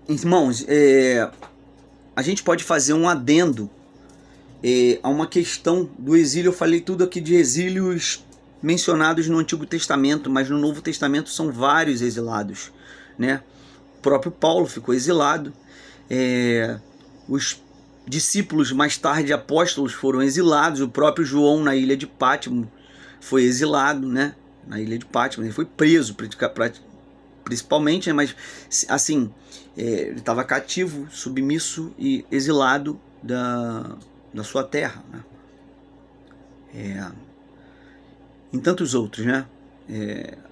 Irmãos, a gente pode fazer um adendo a uma questão do exílio. Eu falei tudo aqui de exílios mencionados no Antigo Testamento, mas no Novo Testamento são vários exilados, né? O próprio Paulo ficou exilado, os discípulos, mais tarde apóstolos, foram exilados, o próprio João na ilha de Pátimo foi exilado, né? Na ilha de Pátimo, ele foi preso principalmente, né? Mas assim, ele estava cativo, submisso e exilado da sua terra, né? Em tantos outros, né?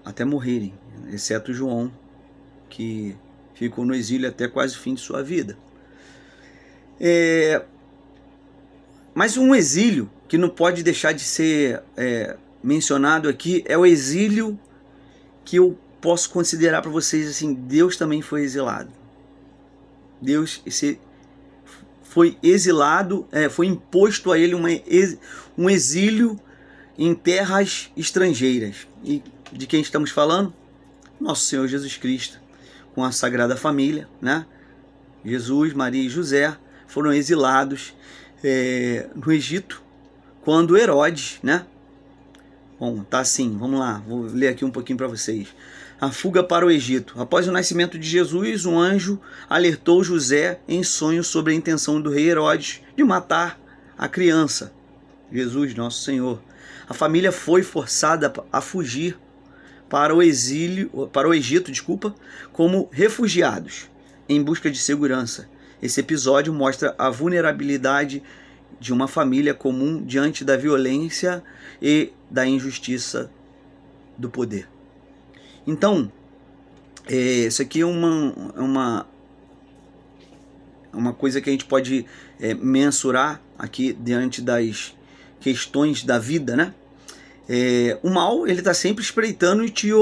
Até morrerem, exceto João, que ficou no exílio até quase o fim de sua vida. Mas um exílio que não pode deixar de ser mencionado aqui é o exílio que eu posso considerar para vocês assim: Deus também foi exilado. Deus foi exilado, foi imposto a ele um exílio em terras estrangeiras. E de quem estamos falando? Nosso Senhor Jesus Cristo, com a Sagrada Família, né? Jesus, Maria e José foram exilados no Egito, quando Herodes, né? Bom, tá assim, vamos lá, vou ler aqui um pouquinho para vocês. A fuga para o Egito. Após o nascimento de Jesus, um anjo alertou José em sonho sobre a intenção do rei Herodes de matar a criança, Jesus, nosso Senhor. A família foi forçada a fugir para o Egito, como refugiados, em busca de segurança. Esse episódio mostra a vulnerabilidade de uma família comum diante da violência e da injustiça do poder. Então, isso aqui é uma coisa que a gente pode mensurar aqui diante das questões da vida, né? O mal, ele está sempre espreitando e te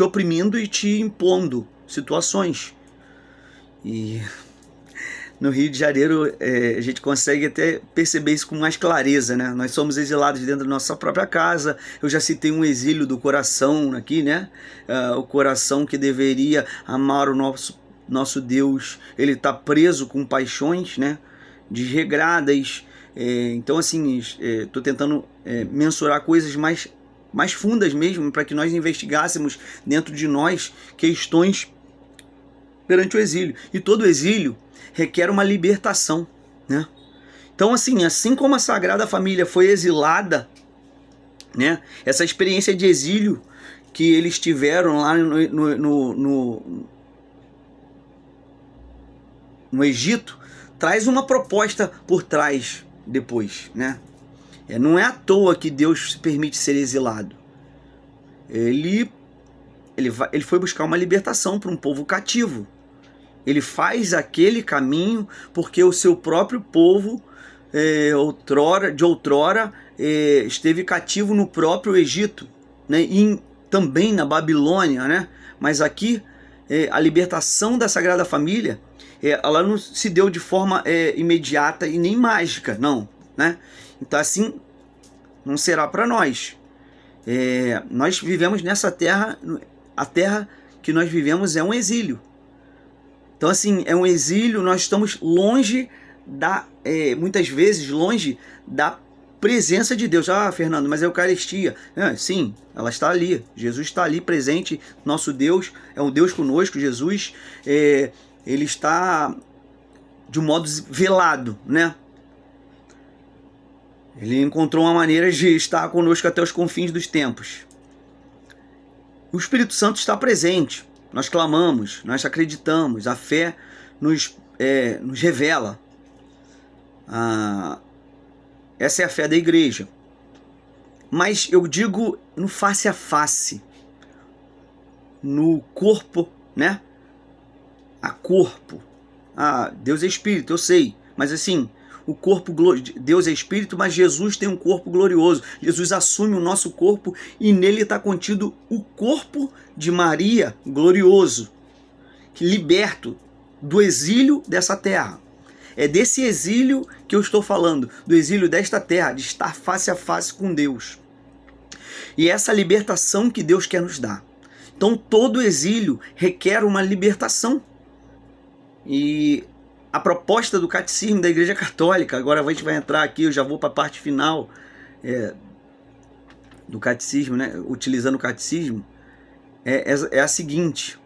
oprimindo e te impondo situações. E no Rio de Janeiro a gente consegue até perceber isso com mais clareza, né? Nós somos exilados dentro da nossa própria casa. Eu já citei um exílio do coração aqui, né? O coração que deveria amar o nosso Deus, ele está preso com paixões, né? Desregradas. Então assim, estou tentando mensurar coisas mais fundas mesmo, para que nós investigássemos dentro de nós questões perante o exílio. E todo exílio requer uma libertação, né? Então assim como a Sagrada Família foi exilada, né? Essa experiência de exílio que eles tiveram lá no Egito traz uma proposta por trás depois, né? Não é à toa que Deus permite ser exilado. Ele foi buscar uma libertação para um povo cativo. Ele faz aquele caminho porque o seu próprio povo de outrora esteve cativo no próprio Egito, né? E também na Babilônia, né? Mas aqui a libertação da Sagrada Família ela não se deu de forma imediata e nem mágica, não, né? Então assim não será para nós. Nós vivemos nessa terra, a terra que nós vivemos é um exílio. Então assim, é um exílio, nós estamos longe muitas vezes longe da presença de Deus. Ah, Fernando, mas é a Eucaristia. Sim, ela está ali, Jesus está ali presente, nosso Deus é um Deus conosco. Jesus, ele está de um modo velado, né? Ele encontrou uma maneira de estar conosco até os confins dos tempos. O Espírito Santo está presente. Nós clamamos, nós acreditamos, a fé nos revela. Essa é a fé da igreja. Mas eu digo no face a face, no corpo, né? A corpo. Deus é Espírito, eu sei. Mas assim, o corpo, Deus é Espírito, mas Jesus tem um corpo glorioso. Jesus assume o nosso corpo e nele está contido o corpo de Maria glorioso, que liberto do exílio dessa terra. É desse exílio que eu estou falando, do exílio desta terra, de estar face a face com Deus. E essa libertação que Deus quer nos dar. Então todo exílio requer uma libertação. E a proposta do catecismo da Igreja Católica, agora a gente vai entrar aqui, eu já vou para a parte final do catecismo, né? Utilizando o catecismo, é a seguinte.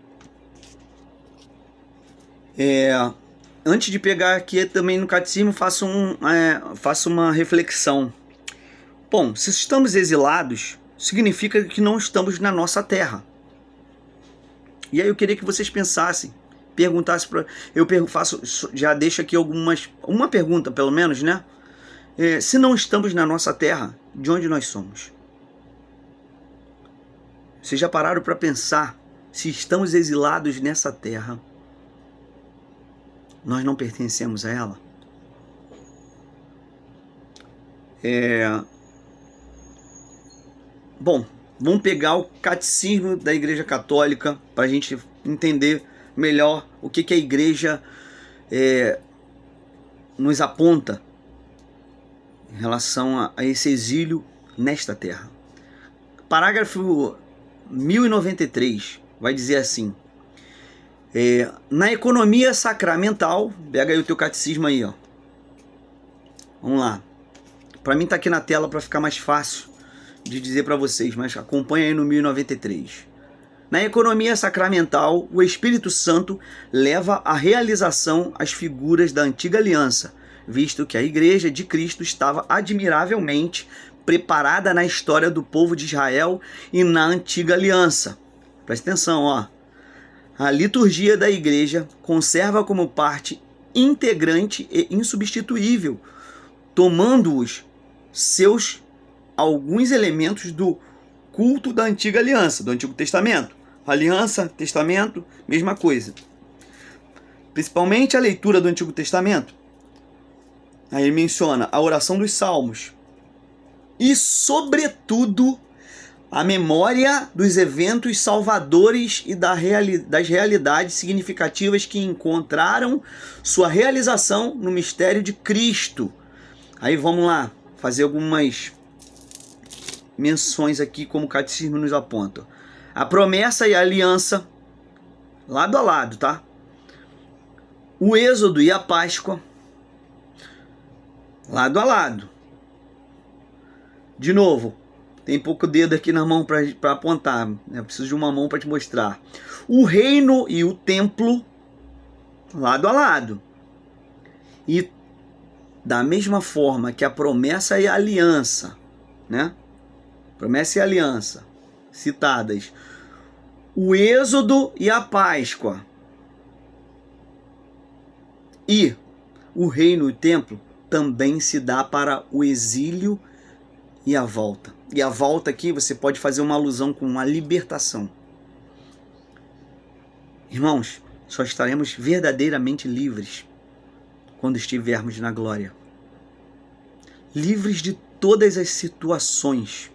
Antes de pegar aqui também no catecismo, faço uma reflexão. Bom, se estamos exilados, significa que não estamos na nossa terra. E aí eu queria que vocês pensassem, perguntassem para já deixo aqui uma pergunta pelo menos, né? Se não estamos na nossa terra, de onde nós somos? Vocês já pararam para pensar se estamos exilados nessa terra? Nós não pertencemos a ela? Bom, vamos pegar o catecismo da Igreja Católica para a gente entender melhor o que a Igreja nos aponta em relação a esse exílio nesta terra. Parágrafo 1093 vai dizer assim: na economia sacramental, pega aí o teu catecismo aí, ó. Vamos lá. Para mim tá aqui na tela para ficar mais fácil de dizer para vocês, mas acompanha aí no 1093. Na economia sacramental, o Espírito Santo leva à realização as figuras da antiga aliança, visto que a Igreja de Cristo estava admiravelmente preparada na história do povo de Israel e na antiga aliança. Presta atenção, ó. A liturgia da Igreja conserva como parte integrante e insubstituível, tomando-os alguns elementos do culto da antiga aliança, do Antigo Testamento. Aliança, Testamento, mesma coisa. Principalmente a leitura do Antigo Testamento. Aí ele menciona a oração dos Salmos. E, sobretudo, a memória dos eventos salvadores e das realidades significativas que encontraram sua realização no mistério de Cristo. Aí vamos lá, fazer algumas menções aqui como o catecismo nos aponta. A promessa e a aliança, lado a lado, tá? O Êxodo e a Páscoa, lado a lado. De novo, tem pouco dedo aqui na mão para apontar, né? Eu preciso de uma mão para te mostrar. O reino e o templo, lado a lado. E da mesma forma que a promessa e a aliança, né? Promessa e aliança, citadas. O Êxodo e a Páscoa. E o reino e o templo também se dá para o exílio e a volta. E a volta aqui você pode fazer uma alusão com a libertação. Irmãos, só estaremos verdadeiramente livres quando estivermos na glória. Livres de todas as situações,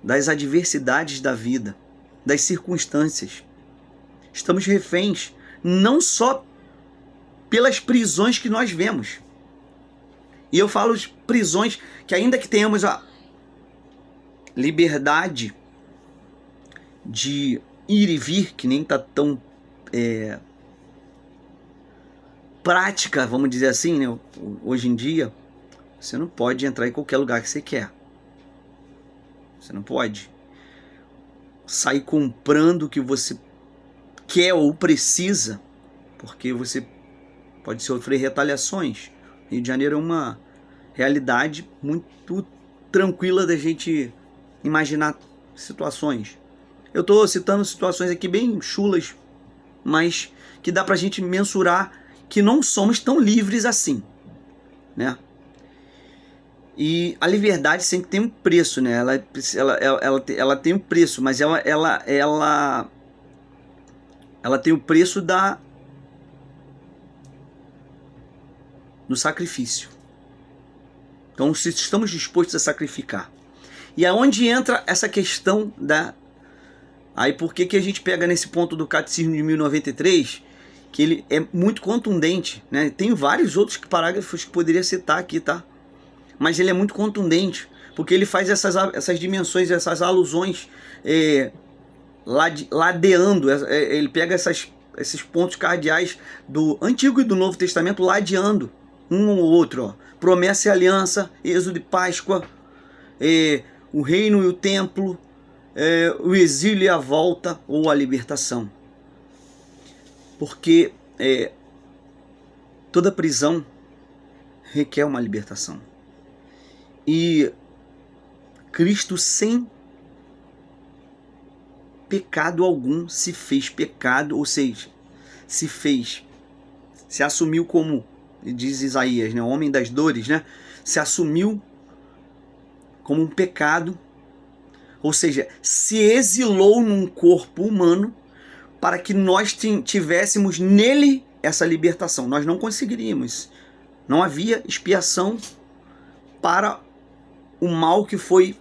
das adversidades da vida, das circunstâncias. Estamos reféns não só pelas prisões que nós vemos. E eu falo de prisões que, ainda que tenhamos a liberdade de ir e vir, que nem está tão prática, vamos dizer assim, né? Hoje em dia, você não pode entrar em qualquer lugar que você quer. Você não pode sair comprando o que você quer ou precisa, porque você pode sofrer retaliações. Rio de Janeiro é uma realidade muito tranquila da gente imaginar situações. Eu estou citando situações aqui bem chulas, mas que dá pra gente mensurar que não somos tão livres assim, né? E a liberdade sempre tem um preço, né? Ela tem um preço, mas ela tem o preço do sacrifício. Então, se estamos dispostos a sacrificar. E aonde entra essa questão da... Aí por que a gente pega nesse ponto do Catecismo de 1093, que ele é muito contundente, né? Tem vários outros parágrafos que poderia citar aqui, tá? Mas ele é muito contundente, porque ele faz essas dimensões, essas alusões, ladeando, ele pega esses pontos cardeais do Antigo e do Novo Testamento ladeando um ou outro. Ó. Promessa e aliança, Êxodo e Páscoa, o reino e o templo, o exílio e a volta ou a libertação. Porque toda prisão requer uma libertação. E Cristo, sem pecado algum, se fez pecado, ou seja, se assumiu como, diz Isaías, né, o homem das dores, né, se assumiu como um pecado, ou seja, se exilou num corpo humano para que nós tivéssemos nele essa libertação. Nós não conseguiríamos. Não havia expiação para o mal que foi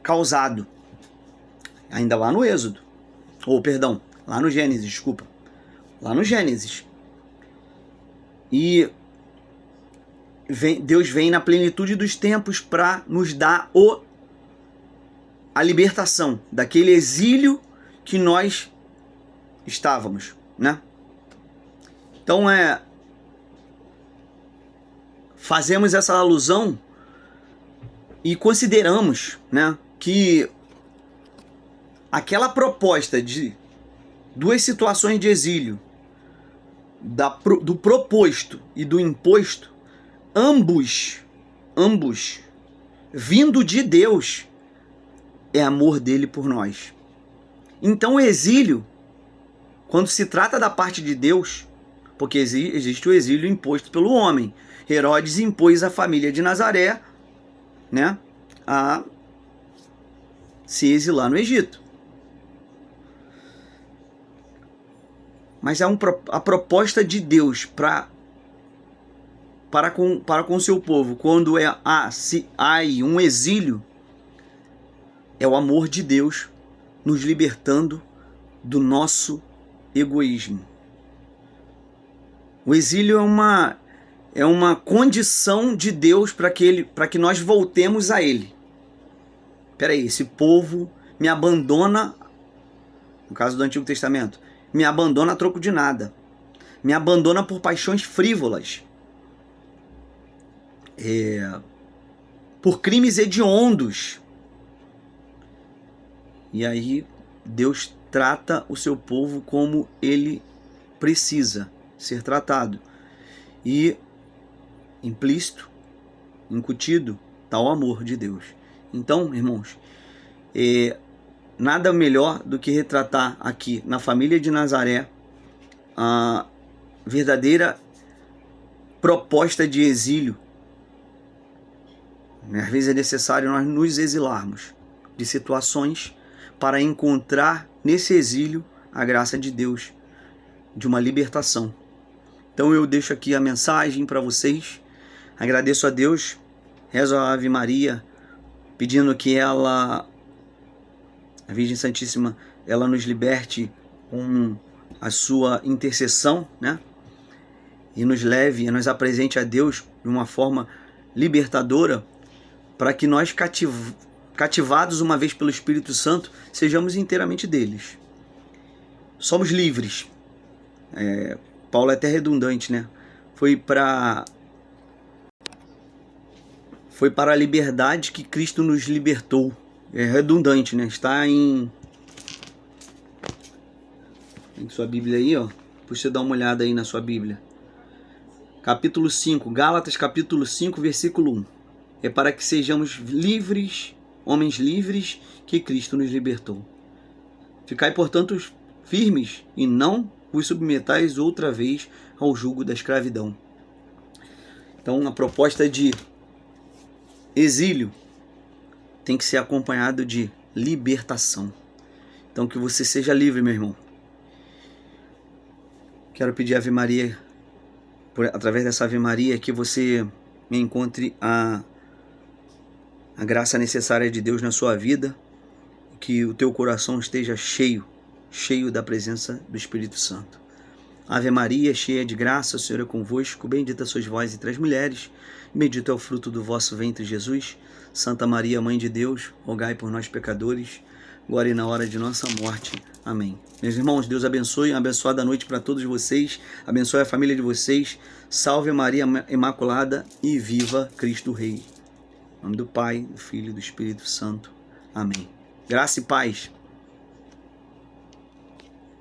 causado. Ainda lá no Êxodo. Lá no Gênesis, desculpa. Lá no Gênesis. E Deus vem na plenitude dos tempos para nos dar a libertação daquele exílio que nós estávamos, né? Então fazemos essa alusão e consideramos, né, que aquela proposta de duas situações de exílio, do proposto e do imposto, ambos vindo de Deus, é amor dele por nós. Então o exílio, quando se trata da parte de Deus, porque existe o exílio imposto pelo homem. Herodes impôs à família de Nazaré, né, a se exilar no Egito. Mas a proposta de Deus para com o seu povo, quando há um exílio, é o amor de Deus nos libertando do nosso egoísmo. O exílio é uma condição de Deus para que nós voltemos a Ele. Peraí, esse povo me abandona, no caso do Antigo Testamento, me abandona a troco de nada. Me abandona por paixões frívolas. Por crimes hediondos. E aí Deus trata o seu povo como ele precisa ser tratado. E implícito, incutido, está o amor de Deus. Então, irmãos, nada melhor do que retratar aqui na família de Nazaré a verdadeira proposta de exílio. Às vezes é necessário nós nos exilarmos de situações para encontrar nesse exílio a graça de Deus, de uma libertação. Então eu deixo aqui a mensagem para vocês. Agradeço a Deus, rezo a Ave Maria, pedindo que a Virgem Santíssima, ela nos liberte com a sua intercessão, né? E nos leve, nos apresente a Deus de uma forma libertadora, para que nós, cativados uma vez pelo Espírito Santo, sejamos inteiramente deles. Somos livres. Paulo é até redundante, né? Foi para a liberdade que Cristo nos libertou. É redundante, né? Está em sua Bíblia aí, ó. Pra você dar uma olhada aí na sua Bíblia. Capítulo 5, Gálatas capítulo 5, versículo 1. É para que sejamos livres, homens livres, que Cristo nos libertou. Ficai, portanto, firmes e não vos submetais outra vez ao jugo da escravidão. Então, a proposta de exílio tem que ser acompanhado de libertação. Então, que você seja livre, meu irmão. Quero pedir a Ave Maria, através dessa Ave Maria, que você encontre a graça necessária de Deus na sua vida, que o teu coração esteja cheio da presença do Espírito Santo. Ave Maria, cheia de graça, o Senhor é convosco, bendita sois vós entre as mulheres, bendito é o fruto do vosso ventre, Jesus. Santa Maria, Mãe de Deus, rogai por nós, pecadores, agora e na hora de nossa morte. Amém. Meus irmãos, Deus abençoe, uma abençoada noite para todos vocês, abençoe a família de vocês, salve Maria Imaculada e viva Cristo Rei. Em nome do Pai, do Filho e do Espírito Santo. Amém. Graça e paz.